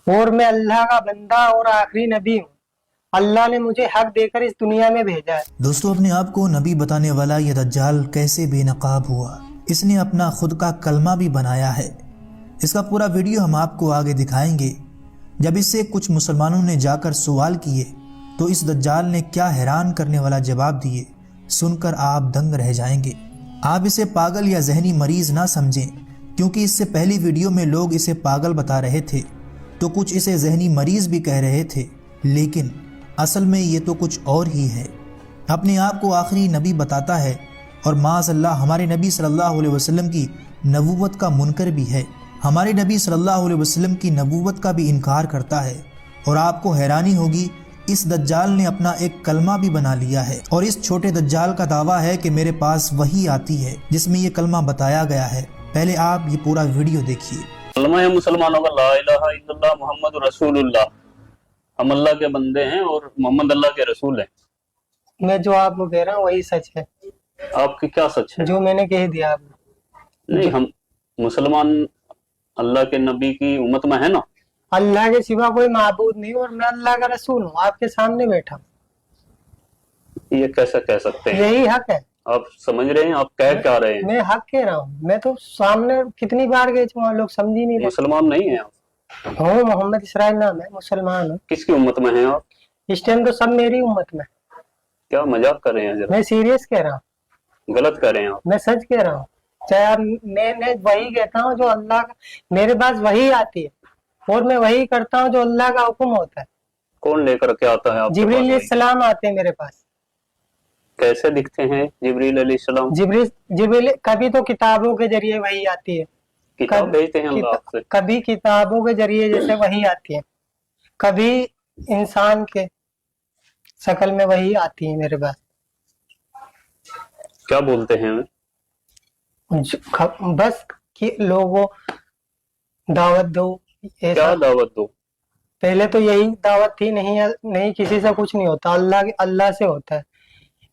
اور मैं अल्लाह का बंदा और आखिरी नबी हूँ। अल्लाह ने मुझे हक देकर इस दुनिया में भेजा है। दोस्तों, अपने आप को नबी बताने वाला ये दज्जाल कैसे बेनकाब हुआ? इसने अपना खुद का कलमा भी बनाया है। इसका पूरा वीडियो हम आपको आगे दिखाएंगे। जब इससे कुछ मुसलमानों ने जाकर सवाल किए तो इस दज्जाल ने क्या हैरान करने वाला जवाब दिए, सुनकर आप दंग रह जाएंगे। आप इसे पागल या जहनी मरीज ना समझें, क्योंकि इससे पहली वीडियो में लोग इसे पागल बता रहे थे तो कुछ इसे जहनी मरीज भी कह रहे थे, लेकिन असल में ये तो कुछ और ही है। अपने आप को आखिरी नबी बताता है और माज़अल्लाह हमारे नबी सल्लल्लाहु अलैहि वसल्लम की नबूवत का मुनकर भी है। हमारे नबी सल्लल्लाहु अलैहि वसल्लम की नबूवत का भी इनकार करता है। और आपको हैरानी होगी, इस दज्जाल ने अपना एक कलमा भी बना लिया है। और इस छोटे दज्जाल का दावा है कि मेरे पास वही आती है जिसमें ये कलमा बताया गया है। पहले आप ये पूरा वीडियो देखिए। कलमा है मुसलमानों का, ला इलाहा इल्लल्लाह मुहम्मद रसूलुल्लाह। हम अल्लाह के बंदे हैं और मोहम्मद अल्लाह के रसूल हैं। मैं जो आपको कह रहा हूँ वही सच है। आपकी क्या सच है? जो मैंने कह दिया आपको। नहीं, हम मुसलमान अल्लाह के नबी की उम्मत में है ना। अल्लाह के सिवा कोई माबूद नहीं और मैं अल्लाह का रसूल हूँ, आपके सामने बैठा हूँ। ये कैसे कह सकते हैं? यही हक है। आप समझ रहे हैं? आप कह क्या रहे हैं? मैं हक कह रहा हूँ। मैं तो सामने कितनी बार गए थे, लोग समझ ही नहीं रहे। मुसलमान नहीं है आप? हूँ, मोहम्मद इसराइल नाम है, मुसलमान हूँ। किसकी उम्मत में हैं आप? इस टाइम तो सब मेरी उम्मत में। क्या मजाक कर रहे हैं? जरा मैं सीरियस कह रहा हूँ। गलत कर रहे हैं आप। मैं सच कह रहा हूँ। चाहे आप, मैं वही कहता हूँ जो अल्लाह का, मेरे पास वही आती है और मैं वही करता हूँ जो अल्लाह का हुक्म होता है। कौन लेकर के आता है आपके पास? जिब्रील अलैहिस्सलाम आते हैं मेरे पास। कैसे दिखते हैं जिब्रील अलैहिस्सलाम? जिब्रील कभी तो किताबों के जरिए वही आती है, किताब भेजते हैं अल्लाह आपसे। कभी किताबों के जरिए जैसे वही आती है, कभी इंसान के शक्ल में वही आती है मेरे पास। क्या बोलते हैं? बस कि लोगों दावत दो। क्या दावत दो? पहले तो यही दावत थी, नहीं किसी से कुछ नहीं होता, अल्लाह से होता है।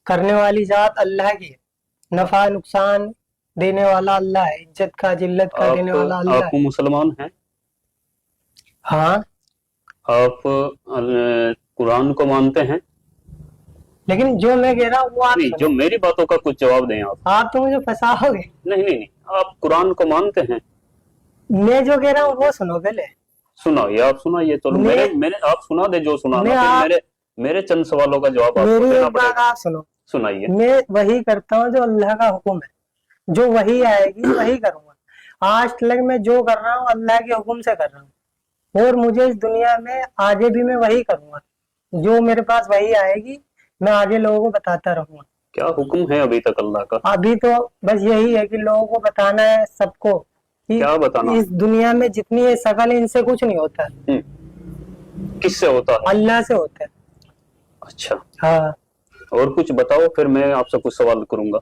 करने वाली जात अल्लाह की है, नफा नुकसान देने वाला अल्लाह है, इज्जत का जिल्लत का देने वाला अल्लाह आप है। मुसलमान हैं? हाँ। आप कुरान को मानते हैं? लेकिन जो मैं कह रहा हूँ वो आप नहीं, जो मेरी बातों का कुछ जवाब दें आप। आप तो मुझे फंसाओगे। नहीं नहीं नहीं, आप कुरान को मानते हैं? मैं जो कह रहा हूँ वो सुनो पहले। सुनाइए, आप सुनाइए। तो मेरे आप सुना दे जो सुनाना। मेरे चंद सवालों का जवाब आपको मेरी देना एक बात पड़ेगा। आप सुनो। सुनाइए। मैं वही करता हूँ जो अल्लाह का हुक्म है, जो वही आएगी वही करूंगा। आज तक मैं जो कर रहा हूँ अल्लाह के हुक्म से कर रहा हूँ और मुझे इस दुनिया में आगे भी मैं वही करूंगा। जो मेरे पास वही आएगी मैं आगे लोगों को बताता रहूंगा। क्या हुक्म है अभी तक अल्लाह का? अभी तो बस यही है कि लोगों को बताना है सबको कि क्या बताना? इस दुनिया में जितनी ये शकल है इनसे कुछ नहीं होता। किससे होता है? अल्लाह से होता है। अच्छा, हाँ। और कुछ बताओ, फिर मैं आपसे कुछ सवाल करूंगा।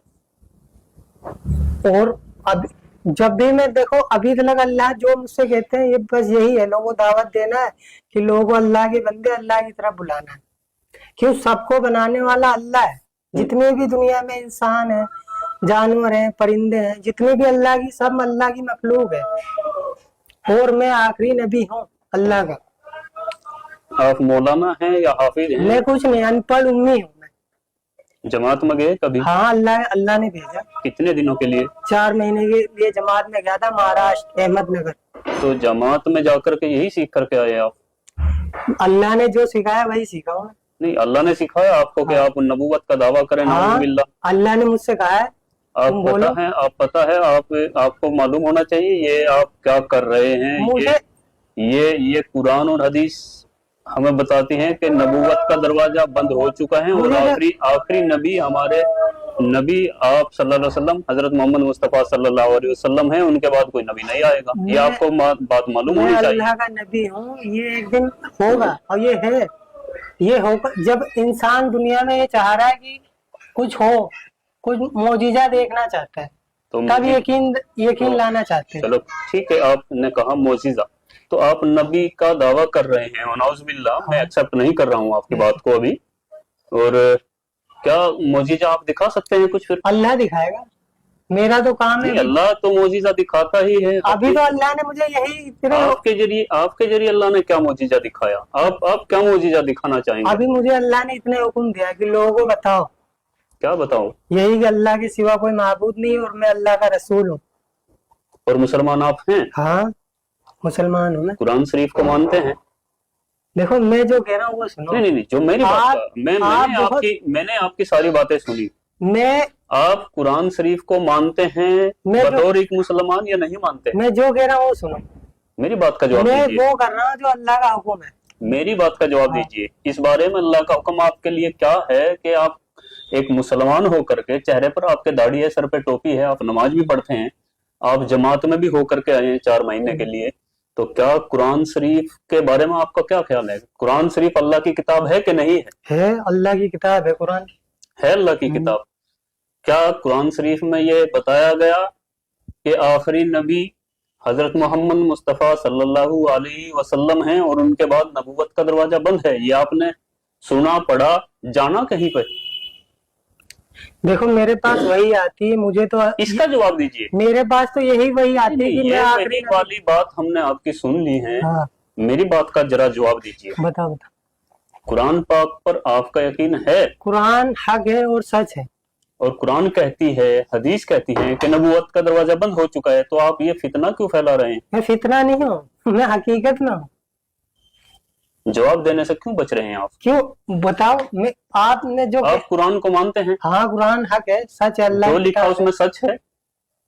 और अब जब भी मैं देखो अभी तक अल्लाह जो मुझसे कहते हैं ये बस यही है, लोगों को दावत देना है कि लोगों को अल्लाह के बंदे अल्लाह की तरफ बुलाना है। क्यों? सबको बनाने वाला अल्लाह है। जितने भी दुनिया में इंसान है, जानवर हैं, परिंदे हैं, जितने भी अल्लाह की, सब अल्लाह की मखलूक है और मैं आखिरी नबी हूँ अल्लाह का। आप मौलाना हैं या हाफिज हैं? मैं कुछ नहीं, अनपढ़ उम्मी हूँ मैं। जमात में गए कभी? हाँ, अल्लाह ने भेजा। कितने दिनों के लिए? 4 महीने के लिए जमात में गया था, महाराष्ट्र अहमदनगर। तो जमात में जाकर के यही सीख करके आए आप? अल्लाह ने जो सिखाया वही सीखा हूँ। नहीं, अल्लाह ने सिखाया आपको कि आप नबूवत का दावा करें? हाँ, अल्लाह ने मुझसे कहा है। आप पता है आपको मालूम होना चाहिए ये आप क्या कर रहे हैं। मुझे ये कुरान और हदीस हमें बताती हैं कि नबूवत का दरवाजा बंद हो चुका है और आखिरी नबी हमारे नबी आप सल्लल्लाहु अलैहि वसल्लम हजरत मोहम्मद मुस्तफा सल्लल्लाहु अलैहि वसल्लम है। उनके बाद कोई नबी नहीं आएगा। ये आपको बात मालूम होनी चाहिए। अल्लाह का नबी हूँ, ये एक दिन होगा और ये है, ये होगा। जब इंसान दुनिया में ये चाह रहा है कि कुछ हो, कुछ मौजिजा देखना चाहता है, तो तब यकीन लाना चाहते हैं। चलो ठीक है, आपने कहा मौजिजा, तो आप नबी का दावा कर रहे हैं, वनाउज़ुबिल्लाह। मैं एक्सेप्ट नहीं कर रहा हूँ आपकी बात को अभी। और क्या मौजिजा आप दिखा सकते हैं कुछ? फिर अल्लाह दिखाएगा। मेरा तो काम है। नहीं, अल्लाह तो मोजीजा दिखाता ही है। अभी तो अल्लाह ने मुझे यही तेरे आपके जरिए अल्लाह ने क्या मोजीजा दिखाया? आप क्या मोजीजा दिखाना चाहेंगे? अभी मुझे अल्लाह ने इतने हुक्म दिया कि लोगों को बताओ, क्या बताओ? यही कि अल्लाह के सिवा कोई माबूद नहीं और मैं अल्लाह का रसूल हूँ। और मुसलमान आप हैं? हाँ, मुसलमान हूँ मैं। कुरान शरीफ को मानते हैं? देखो मैं जो कह रहा हूँ वो सुनो। नहीं, जो मेरी बात मैंने आपकी सारी बातें सुनी। मैं आप कुरान शरीफ को मानते हैं बतौर एक मुसलमान या नहीं मानते? मैं जो कह रहा हूँ वो सुनो। मेरी बात का जवाब मैं दीजिए। वो कर रहा हूँ जो अल्लाह का हुक्म है। मेरी बात का जवाब दीजिए। इस बारे में अल्लाह का हुक्म आपके लिए क्या है कि आप एक मुसलमान होकर के, चेहरे पर आपके दाढ़ी है, सर पे टोपी है, आप नमाज भी पढ़ते हैं, आप जमात में भी होकर के आए हैं 4 महीने के लिए, तो क्या कुरान शरीफ के बारे में आपका क्या ख्याल है? कुरान शरीफ अल्लाह की किताब है कि नहीं है? है, अल्लाह की किताब है कुरान। है अल्लाह की किताब। क्या कुरान शरीफ में ये बताया गया कि आखिरी नबी हजरत मोहम्मद मुस्तफ़ा सल्लल्लाहु अलैहि वसल्लम हैं और उनके बाद नबूवत का दरवाजा बंद है? ये आपने सुना, पढ़ा, जाना कहीं पे? देखो मेरे पास वही आती है, मुझे तो इसका जवाब दीजिए। मेरे पास तो यही वही आती है कि मैं ये आखिरी मेरी वाली बात हमने आपकी सुन ली है। हाँ, मेरी बात का जरा जवाब दीजिए। बताओ। कुरान पाक पर आपका यकीन है? कुरान हक है और सच है। और कुरान कहती है, हदीस कहती है कि नबूवत का दरवाजा बंद हो चुका है, तो आप ये फितना क्यों फैला रहे हैं? मैं फितना नहीं हूँ, मैं हकीकत में हूँ। जवाब देने से क्यों बच रहे हैं आप? क्यों बताओ? मैं आपने जो आप कुरान को मानते हैं? हाँ, कुरान हक है, सच है, अल्लाह जो की लिखा किताब उसमें सच है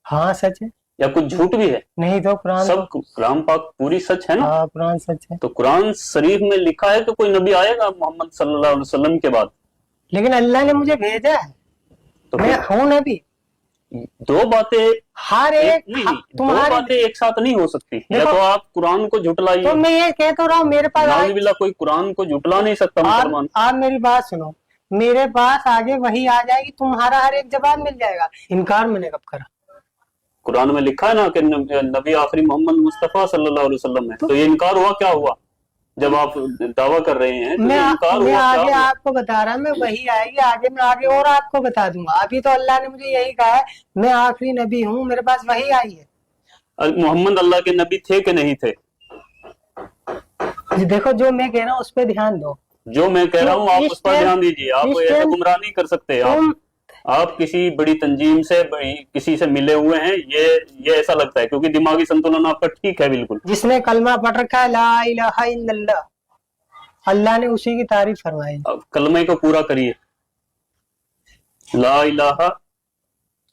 हाँ सच है। या कुछ झूठ भी है? नहीं तो कुरान सब कुरान पाक पूरी सच है ना? हाँ, कुरान सच है। तो कुरान शरीफ में लिखा है कि कोई नबी आएगा मोहम्मद सल्लल्लाहु अलैहि वसल्लम के बाद? लेकिन अल्लाह ने मुझे भेजा है, तो मैं हूँ नबी। दो बातें हर एक दो बातें एक साथ नहीं हो सकती। या देखो, तो आप कुरान को झुटलाइए। तो मैं ये कह तो रहा हूँ, मेरे पास नाउजुबिल्लाह, कोई कुरान को झुटला नहीं सकता मुसलमान। आप मेरी बात सुनो, मेरे पास आगे वही आ जाएगी, तुम्हारा हर एक जवाब मिल जाएगा। इनकार मैंने कब करा? कुरान में लिखा है ना कि नबी आखिरी मोहम्मद मुस्तफा सल्लल्लाहु अलैहि वसल्लम है, तो ये इनकार हुआ क्या हुआ? जब आप दावा कर रहे हैं तो मैं इनकार मैं हुआ आगे क्या हुआ? आपको बता रहा, मैं वही आएगी आगे, मैं आगे और आपको बता दूंगा। अभी तो अल्लाह ने मुझे यही कहा है, मैं आखिरी नबी हूँ, मेरे पास वही आई है। मोहम्मद अल्लाह के नबी थे कि नहीं थे? देखो जो मैं कह रहा हूँ उस पर ध्यान दो। जो मैं कह रहा हूँ आप इस उस पर टाइम- ध्यान दीजिए। आप इस ऐसे टाइम- गुमराह नहीं कर सकते। तुम आप किसी बड़ी तंजीम से, किसी से मिले हुए हैं, ये ऐसा लगता है, क्योंकि दिमागी संतुलन आपका ठीक है बिल्कुल। जिसने कलमा पढ़ रखा है ला इलाहा इल्लल्लाह, अल्लाह ने उसी की तारीफ फरमाई। अब कलमे को पूरा करिए। ला इलाहा,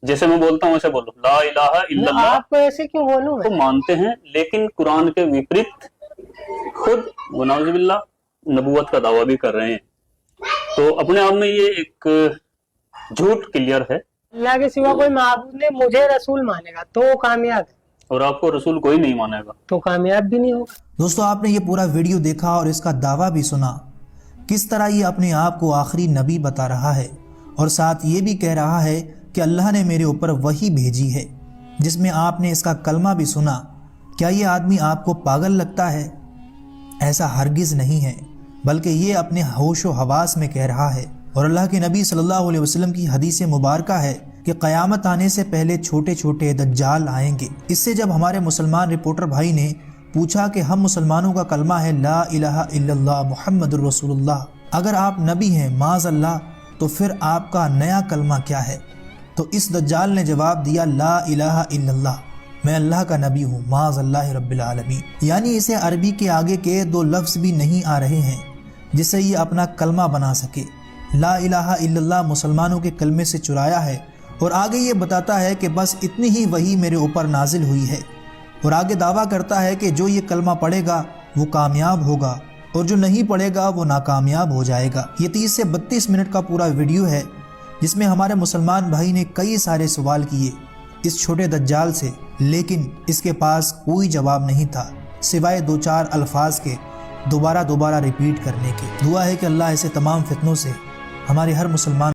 जैसे मैं बोलता हूँ वैसे बोलो, ला इलाहा इल्लल्लाह। आपको ऐसे क्यों बोलूं तो मैं? मानते हैं, लेकिन कुरान के विपरीत खुद वनाउजुबिल्लाह नबूवत का दावा भी कर रहे हैं। तो अपने आप में ये एक झूठ क्लियर है। अल्लाह के सिवा कोई माबूद नहीं, मुझे रसूल मानेगा तो वो कामयाब है, और आपको रसूल कोई नहीं मानेगा तो कामयाब भी नहीं होगा। दोस्तों, आपने ये पूरा वीडियो देखा और इसका दावा भी सुना, किस तरह ये अपने आप को आखिरी नबी बता रहा है और साथ ये भी कह रहा है कि अल्लाह ने मेरे ऊपर वही भेजी है, जिसमें आपने इसका कलमा भी सुना। क्या ये आदमी आपको पागल लगता है? ऐसा हरगिज़ नहीं है, बल्कि ये अपने होशो हवास में कह रहा है। और अल्लाह के नबी सल्लल्लाहु अलैहि वसल्लम की हदीस मुबारका है कि क़यामत आने से पहले छोटे छोटे दज्जाल आएंगे। इससे जब हमारे मुसलमान रिपोर्टर भाई ने पूछा कि हम मुसलमानों का कलमा है ला इलाहा इल्लल्लाह मुहम्मदुर रसूलुल्लाह, अगर आप नबी हैं माज़ अल्लाह, तो फिर आपका नया कलमा क्या है? तो इस दज्जाल ने जवाब दिया ला इलाहा इल्लल्लाह, मैं अल्लाह का नबी हूँ माज़ अल्लाह रब्बिल आलमीन। यानी इसे अरबी के आगे के 2 लफ्ज़ भी नहीं आ रहे हैं जिससे ये अपना कलमा बना सके। ला इलाहा इल्लल्लाह मुसलमानों के कलमे से चुराया है और आगे ये बताता है कि बस इतनी ही वही मेरे ऊपर नाजिल हुई है। और आगे दावा करता है कि जो ये कलमा पढ़ेगा वो कामयाब होगा और जो नहीं पढ़ेगा वो नाकामयाब हो जाएगा। ये 30 से 32 मिनट का पूरा वीडियो है जिसमें हमारे मुसलमान भाई ने कई सारे सवाल किए इस छोटे दज्जाल से, लेकिन इसके पास कोई जवाब नहीं था सिवाय 2-4 अल्फाज के दोबारा रिपीट करने के। दुआ है कि अल्लाह ऐसे तमाम फितनों से हमारे हर मुसलमान